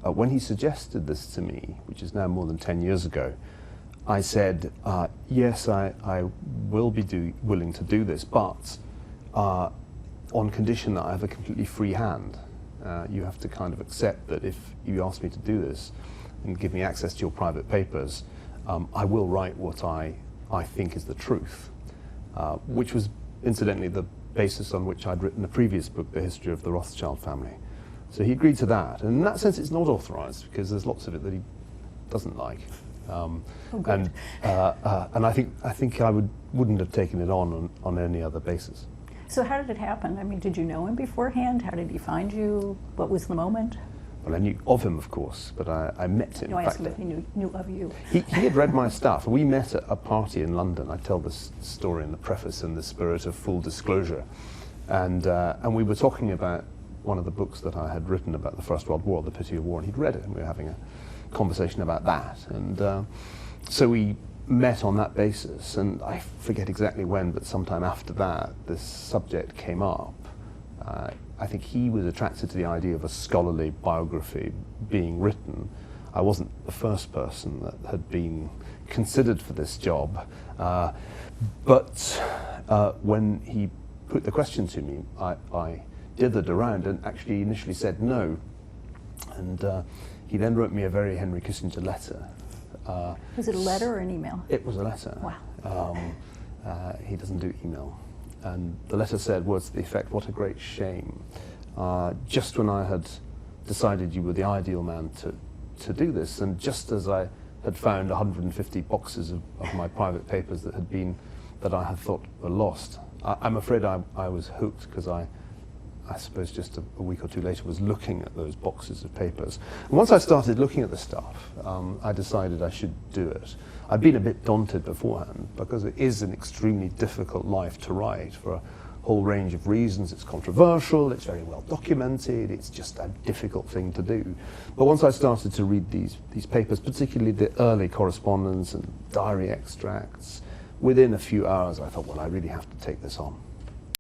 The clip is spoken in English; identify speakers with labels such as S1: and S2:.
S1: when he suggested this to me, which is now more than 10 years ago, I said, yes, I will be willing to do this, but on condition that I have a completely free hand. You have to kind of accept that if you ask me to do this and give me access to your private papers, I will write what I think is the truth, which was incidentally the basis on which I'd written the previous book, The History of the Rothschild Family. So he agreed to that, and in that sense it's not authorized because there's lots of it that he doesn't like. And I think I wouldn't have taken it on any other basis.
S2: So how did it happen? I mean, did you know him beforehand? How did he find you? What was the moment?
S1: Well, I knew of him, of course, but I met him.
S2: No, I asked him if he knew of you.
S1: He had read my stuff. We met at a party in London. I tell this story in the preface in the spirit of full disclosure. And we were talking about one of the books that I had written about the First World War, The Pity of War, and he'd read it, and we were having a conversation about that. And so we met on that basis, and I forget exactly when, but sometime after that, this subject came up. I think he was attracted to the idea of a scholarly biography being written. I wasn't the first person that had been considered for this job, but when he put the question to me, I dithered around and actually initially said no. And he then wrote me a very Henry Kissinger letter.
S2: Was it a letter or an email?
S1: It was a letter.
S2: Wow.
S1: He doesn't do email. And the letter said words to the effect, "What a great shame. Just when I had decided you were the ideal man to do this, and just as I had found 150 boxes of my private papers that I had thought were lost, I'm afraid I was hooked because I suppose just a week or two later was looking at those boxes of papers. And once I started looking at the stuff, I decided I should do it. I'd been a bit daunted beforehand because it is an extremely difficult life to write for a whole range of reasons. It's controversial, it's very well documented, it's just a difficult thing to do. But once I started to read these papers, particularly the early correspondence and diary extracts, within a few hours I thought, well, I really have to take this on.